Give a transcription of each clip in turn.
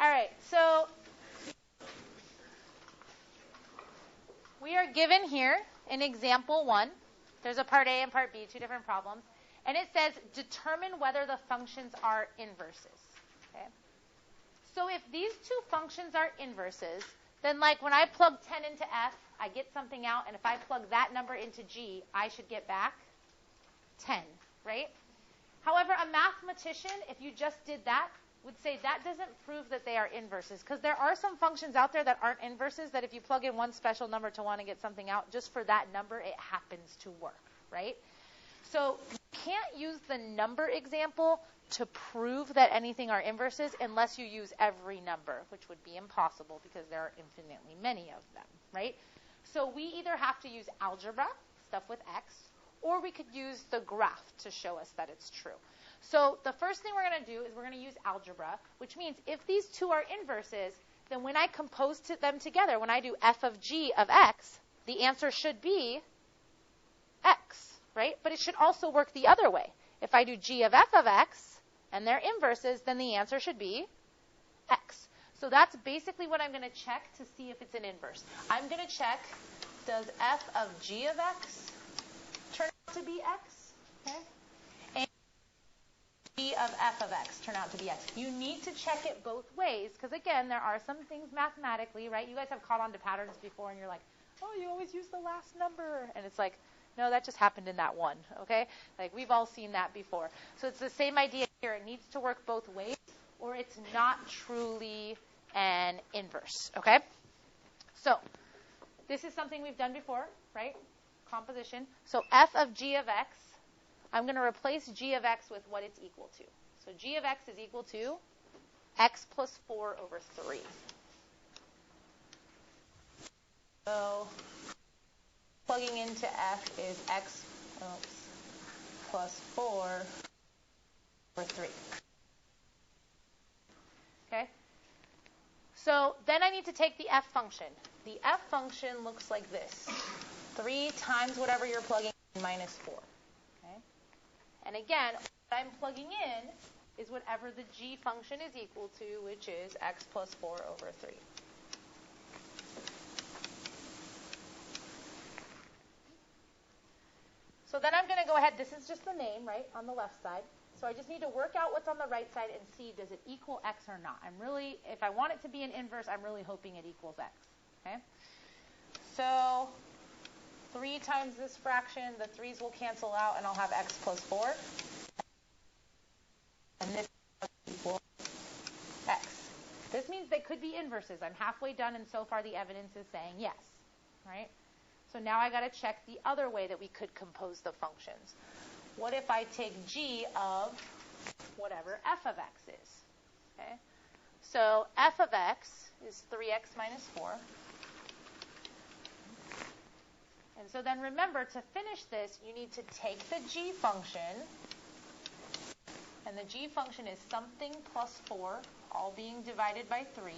All right, so we are given here in example 1. There's a part A and part B, 2 different problems. And it says, determine whether the functions are inverses. Okay? So if these 2 functions are inverses, then like when I plug 10 into F, I get something out. And if I plug that number into G, I should get back 10, right? However, a mathematician, if you just did that, would say that doesn't prove that they are inverses. Because there are some functions out there that aren't inverses that if you plug in one special number to one and get something out, just for that number, it happens to work, right? So you can't use the number example to prove that anything are inverses unless you use every number, which would be impossible because there are infinitely many of them, right? So we either have to use algebra, stuff with x, or we could use the graph to show us that it's true. So the first thing we're going to do is we're going to use algebra, which means if these 2 are inverses, then when I compose them together, when I do f of g of x, the answer should be x, right? But it should also work the other way. If I do g of f of x, and they're inverses, then the answer should be x. So that's basically what I'm going to check to see if it's an inverse. I'm going to check, does f of g of x turn out to be x? Okay. And g of f of x turn out to be x. You need to check it both ways because, again, there are some things mathematically, right? You guys have caught on to patterns before, and you're like, oh, you always use the last number. And it's like, no, that just happened in that one, okay? Like, we've all seen that before. So it's the same idea here. It needs to work both ways, or it's not truly an inverse, okay? So this is something we've done before, right? Composition. So f of g of x, I'm going to replace g of x with what it's equal to. So g of x is equal to x plus 4 over 3. So plugging into f is x plus 4 over 3. Okay? So then I need to take the f function. The f function looks like this. 3 times whatever you're plugging in minus 4. Okay? And again, what I'm plugging in is whatever the g function is equal to, which is x plus 4 over 3. So then I'm going to go ahead. This is just the name, right, on the left side. So I just need to work out what's on the right side and see, does it equal x or not? I'm really, if I want it to be an inverse, I'm really hoping it equals x. Okay? So 3 times this fraction, the 3's will cancel out, and I'll have x plus 4. And this equals x. This means they could be inverses. I'm halfway done, and so far the evidence is saying yes. Right? So now I got to check the other way that we could compose the functions. What if I take g of whatever f of x is? Okay? So f of x is 3x minus 4. And so then remember, to finish this, you need to take the g function, and the g function is something plus 4, all being divided by 3,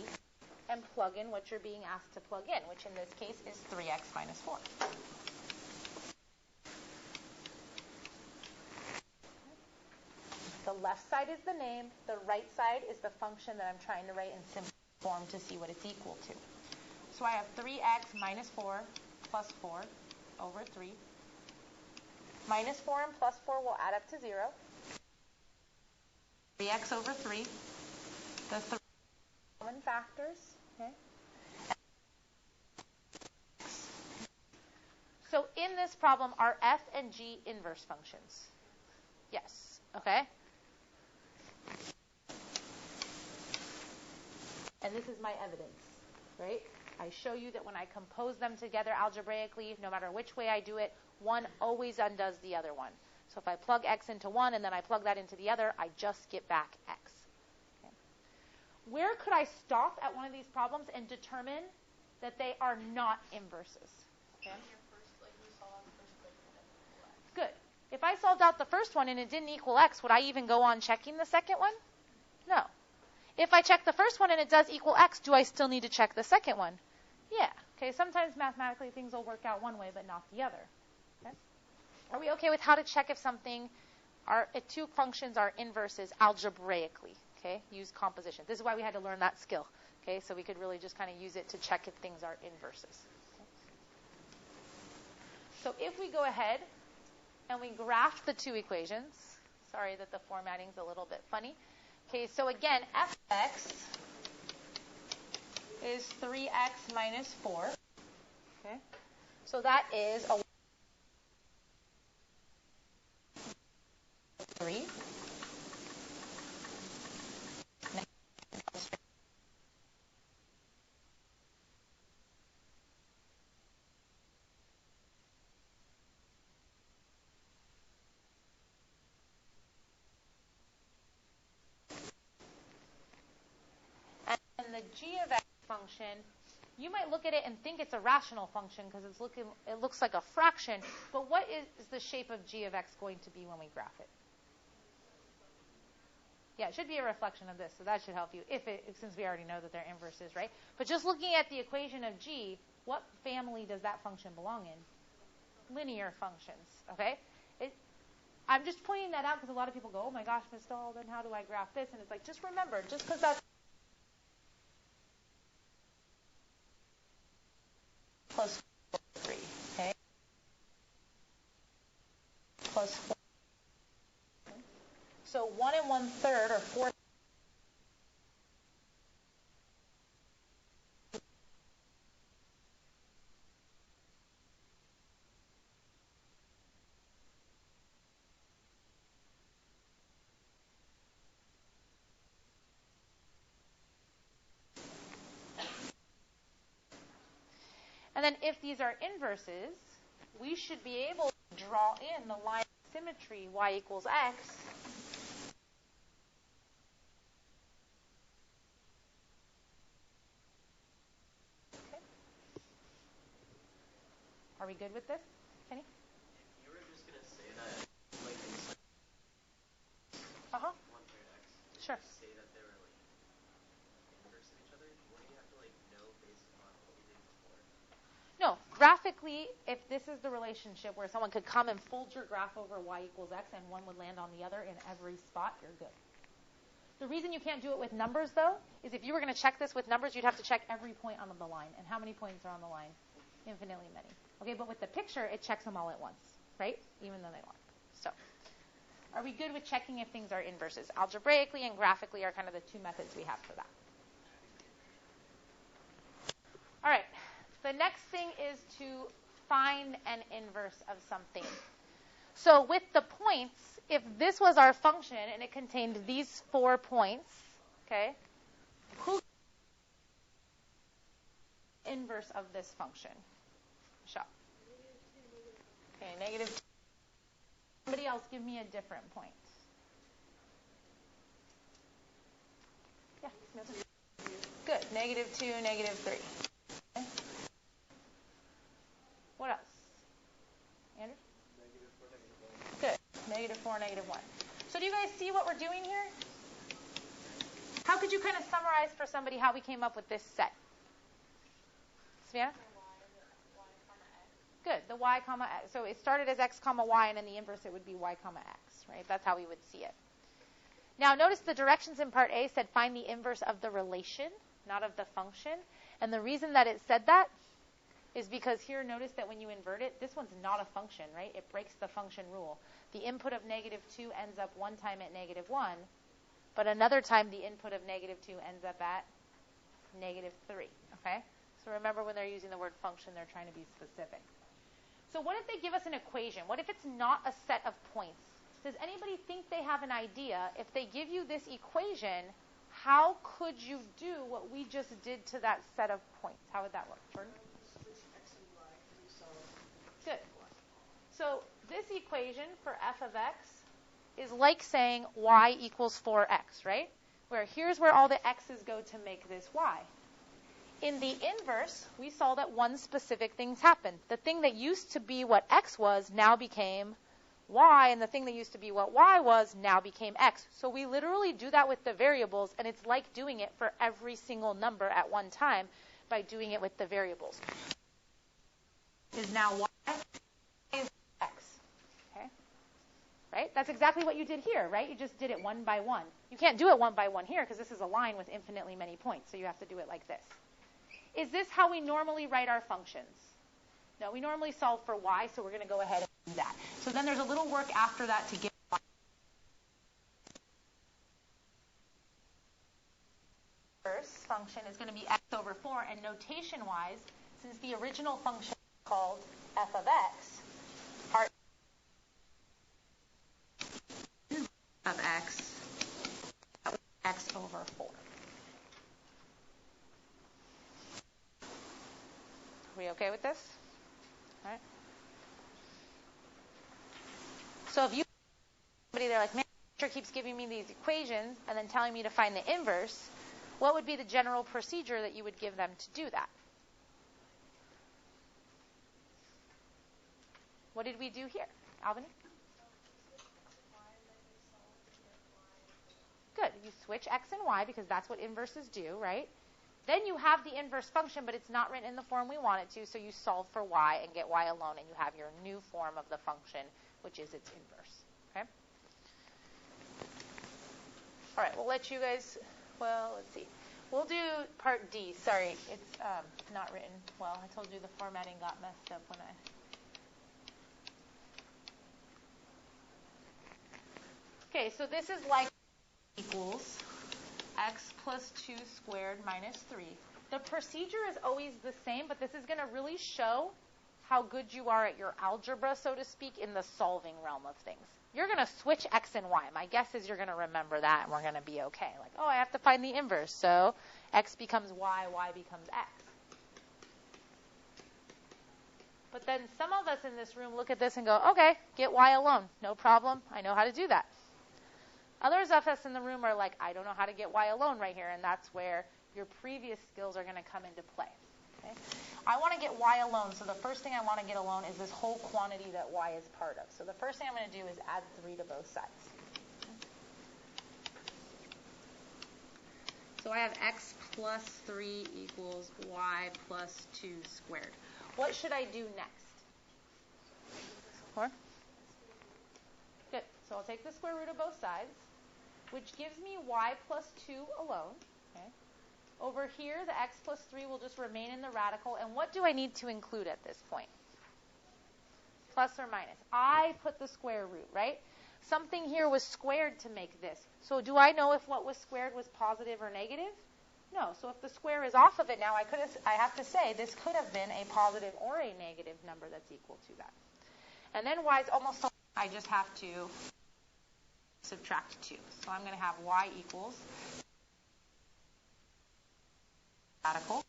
and plug in what you're being asked to plug in, which in this case is 3x minus 4. The left side is the name. The right side is the function that I'm trying to write in simple form to see what it's equal to. So I have 3x minus 4 plus 4 over 3. Minus 4 and plus 4 will add up to 0. 3x over 3. The 3 common factors. Okay. So in this problem, are f and g inverse functions? Yes. Okay. And this is my evidence, right? I show you that when I compose them together algebraically, no matter which way I do it, one always undoes the other one. So if I plug x into one and then I plug that into the other, I just get back x. Okay. Where could I stop at one of these problems and determine that they are not inverses? Okay. Good. If I solved out the first one and it didn't equal x, would I even go on checking the second one? No. If I check the first one and it does equal x, do I still need to check the second one? Yeah. Okay, sometimes mathematically things will work out one way but not the other. Okay? Are we okay with how to check if something if two functions are inverses algebraically? Okay, use composition. This is why we had to learn that skill. Okay, so we could really just kind of use it to check if things are inverses. Okay. So if we go ahead and we graph the two equations, sorry that the formatting's a little bit funny. Okay, so again, f of x is 3x minus 4. Okay, so that is a 3. And the g of x function, you might look at it and think it's a rational function because it looks like a fraction, but what is the shape of g of x going to be when we graph it? Yeah, it should be a reflection of this, so that should help you, since we already know that they're inverses, right? But just looking at the equation of g, what family does that function belong in? Linear functions, okay? I'm just pointing that out because a lot of people go, oh my gosh, Ms. Dahl, then how do I graph this? And it's like, just remember, just because that's plus 3, okay? Plus 4. So 1 1/3 or 4. And then if these are inverses, we should be able to draw in the line of symmetry y equals x. Okay. Are we good with this, Kenny? If you were just going to say that, like, inside 1/3 x, Sure. say that they were, like, inverse of each other, wouldn't you have to, like, know based on what we did before? No, graphically, if this is the relationship where someone could come and fold your graph over y equals x and one would land on the other in every spot, you're good. The reason you can't do it with numbers, though, is if you were going to check this with numbers, you'd have to check every point on the line. And how many points are on the line? Infinitely many. Okay, but with the picture, it checks them all at once, right? Even though they aren't. So, are we good with checking if things are inverses? Algebraically and graphically are kind of the two methods we have for that. All right. The next thing is to find an inverse of something. So with the points, if this was our function and it contained these 4 points, okay, who inverse of this function? Michelle. Okay, negative. Somebody else give me a different point. Yeah. Good. -2, -3. Okay. What else? Andrew? -4, -1. Good. -4, -1. So do you guys see what we're doing here? How could you kind of summarize for somebody how we came up with this set? Savannah? Good. The y comma x. So it started as x comma y, and in the inverse it would be y comma x, right? That's how we would see it. Now notice the directions in part A said find the inverse of the relation, not of the function. And the reason that it said that is because here notice that when you invert it, this one's not a function, right? It breaks the function rule. The input of -2 ends up one time at -1, but another time the input of -2 ends up at -3, okay? So remember when they're using the word function, they're trying to be specific. So what if they give us an equation? What if it's not a set of points? Does anybody think they have an idea? If they give you this equation, how could you do what we just did to that set of points? How would that work, Jordan? Good. So this equation for f of x is like saying y equals 4x, right? Where here's where all the x's go to make this y. In the inverse, we saw that one specific thing happened. The thing that used to be what x was now became y, and the thing that used to be what y was now became x. So we literally do that with the variables, and it's like doing it for every single number at one time by doing it with the variables. Is now y is x. Okay? Right? right? That's exactly what you did here, right? You just did it one by one. You can't do it one by one here because this is a line with infinitely many points, so you have to do it like this. Is this how we normally write our functions? No, we normally solve for y, so we're going to go ahead and do that. So then there's a little work after that to get y. First function is going to be x over 4, and notation-wise, since the original function is called f of x, our of x over 4. Are we okay with this? All right. So if you somebody they're like, man, the teacher keeps giving me these equations and then telling me to find the inverse, what would be the general procedure that you would give them to do that? What did we do here? Albany? Good. You switch x and y because that's what inverses do, right? Then you have the inverse function, but it's not written in the form we want it to, so you solve for y and get y alone, and you have your new form of the function, which is its inverse. Okay? All right, we'll let you guys, let's see. We'll do part D. Sorry, it's not written well. I told you the formatting got messed up when I... Okay, so this is like equals x plus 2 squared minus 3. The procedure is always the same, but this is going to really show how good you are at your algebra, so to speak, in the solving realm of things. You're going to switch x and y. My guess is you're going to remember that, and we're going to be okay. Like, oh, I have to find the inverse, so x becomes y, y becomes x. But then some of us in this room look at this and go, okay, get y alone. No problem. I know how to do that. Others of us in the room are like, I don't know how to get y alone right here, and that's where your previous skills are going to come into play. Okay? I want to get y alone, so the first thing I want to get alone is this whole quantity that y is part of. So the first thing I'm going to do is add 3 to both sides. So I have x plus 3 equals y plus 2 squared. What should I do next? Or? Good. So I'll take the square root of both sides, which gives me y plus 2 alone. Okay. Over here, the x plus 3 will just remain in the radical. And what do I need to include at this point? Plus or minus. I put the square root, right? Something here was squared to make this. So do I know if what was squared was positive or negative? No. So if the square is off of it now, I have to say this could have been a positive or a negative number that's equal to that. And then y is almost, I just have to subtract 2. So I'm going to have y equals radical.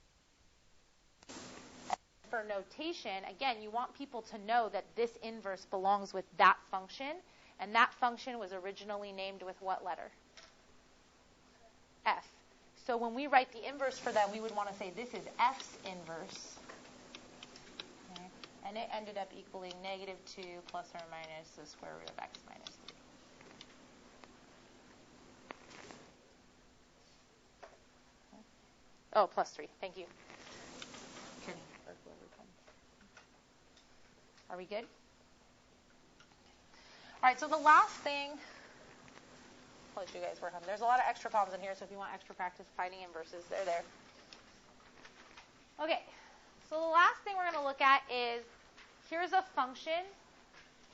For notation, again, you want people to know that this inverse belongs with that function, and that function was originally named with what letter? F. So when we write the inverse for that, we would want to say this is f's inverse. Okay. And it ended up equaling negative 2 plus or minus the square root of x minus 3. Oh, plus 3. Thank you. Are we good? All right, so the last thing, I'll let you guys work on. There's a lot of extra problems in here, so if you want extra practice finding inverses, they're there. Okay, so the last thing we're going to look at is, here's a function.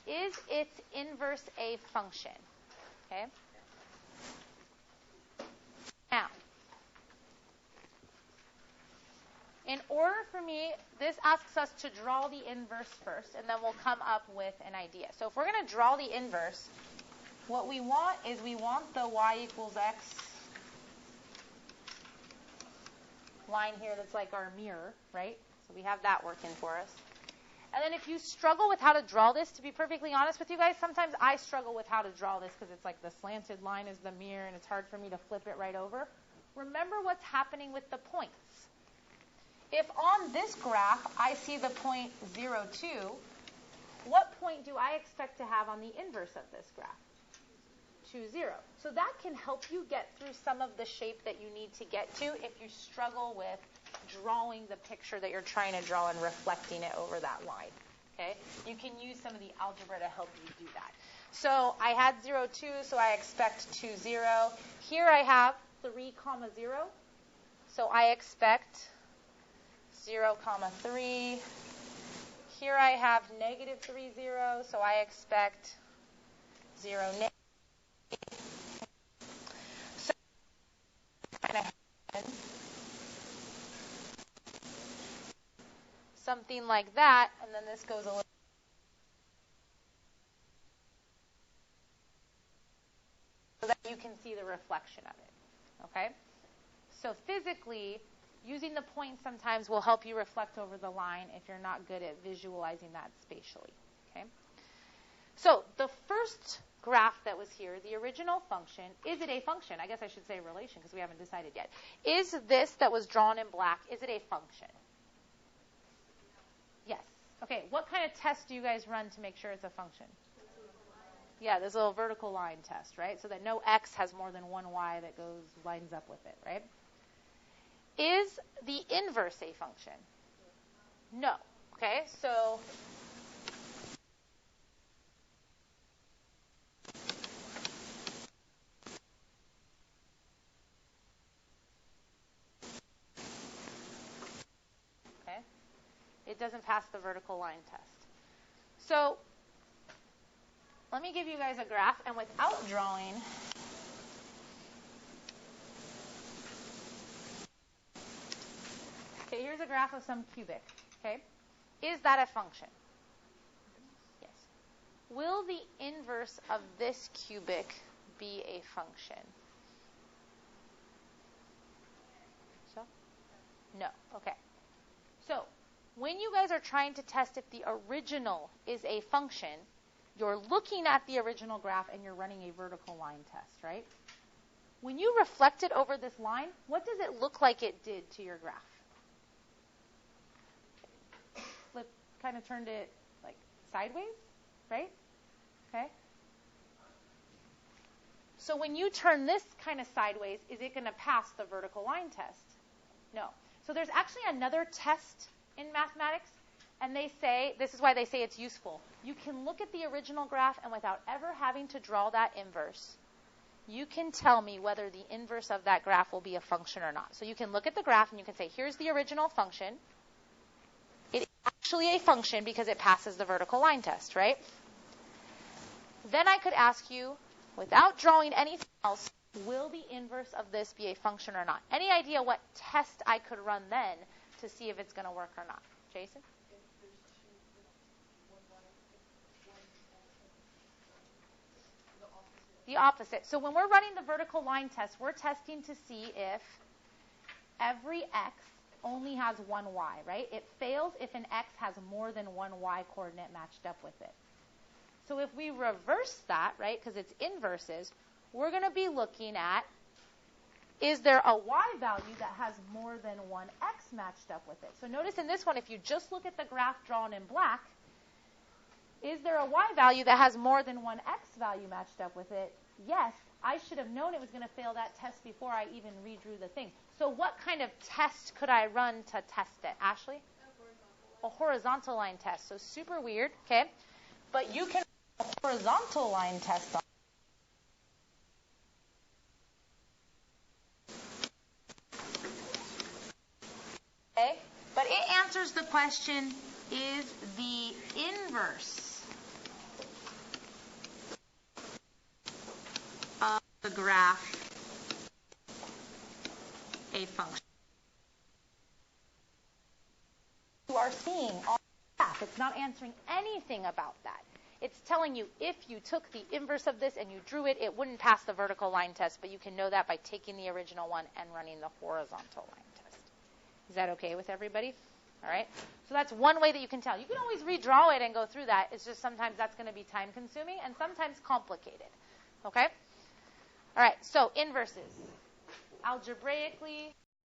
Is its inverse a function? Okay. Now, in order for me, this asks us to draw the inverse first, and then we'll come up with an idea. So if we're going to draw the inverse, what we want is we want the y equals x line here that's like our mirror, right? So we have that working for us. And then if you struggle with how to draw this, to be perfectly honest with you guys, sometimes I struggle with how to draw this because it's like the slanted line is the mirror and it's hard for me to flip it right over. Remember what's happening with the points. If on this graph I see the point 0, 2, what point do I expect to have on the inverse of this graph? 2, 0. So that can help you get through some of the shape that you need to get to if you struggle with drawing the picture that you're trying to draw and reflecting it over that line. Okay? You can use some of the algebra to help you do that. So I had 0, 2, so I expect 2, 0. Here I have 3, 0. So I expect 0, 3. Here I have negative 3, 0. So I expect 0, negative. So kind of something like that, and then this goes a little. So that you can see the reflection of it, okay? So physically, using the point sometimes will help you reflect over the line if you're not good at visualizing that spatially, okay? So the first graph that was here, the original function, is it a function? I guess I should say relation because we haven't decided yet. Is this that was drawn in black, is it a function? Yes. Okay, what kind of test do you guys run to make sure it's a function? Yeah, this little vertical line test, right? So that no x has more than one y that lines up with it, right? Is the inverse a function? No. Okay, so okay, it doesn't pass the vertical line test. So let me give you guys a graph, and without drawing, okay, here's a graph of some cubic, okay? Is that a function? Yes. Will the inverse of this cubic be a function? So? No. Okay. So when you guys are trying to test if the original is a function, you're looking at the original graph and you're running a vertical line test, right? When you reflect it over this line, what does it look like it did to your graph? Kind of turned it like sideways, right? Okay. So when you turn this kind of sideways, is it going to pass the vertical line test? No. So there's actually another test in mathematics, and they say, this is why they say it's useful. You can look at the original graph, and without ever having to draw that inverse, you can tell me whether the inverse of that graph will be a function or not. So you can look at the graph, and you can say, here's the original function. It is actually a function because it passes the vertical line test, right? Then I could ask you, without drawing anything else, will the inverse of this be a function or not? Any idea what test I could run then to see if it's going to work or not? Jason? The opposite. So when we're running the vertical line test, we're testing to see if every x only has one y, right? It fails if an x has more than one y coordinate matched up with it. So if we reverse that, right, because it's inverses, we're going to be looking at, is there a y value that has more than one x matched up with it? So notice in this one, if you just look at the graph drawn in black, is there a y value that has more than one x value matched up with it? Yes, I should have known it was going to fail that test before I even redrew the thing. So what kind of test could I run to test it? Ashley? A horizontal line test. So super weird, okay? But you can run a horizontal line test on. Okay? But it answers the question, is the inverse of the graph a function? You are seeing on the graph. It's not answering anything about that. It's telling you if you took the inverse of this and you drew it, it wouldn't pass the vertical line test, but you can know that by taking the original one and running the horizontal line test. Is that okay with everybody? All right. So that's one way that you can tell. You can always redraw it and go through that. It's just sometimes that's going to be time consuming and sometimes complicated. Okay? All right. So inverses. Algebraically,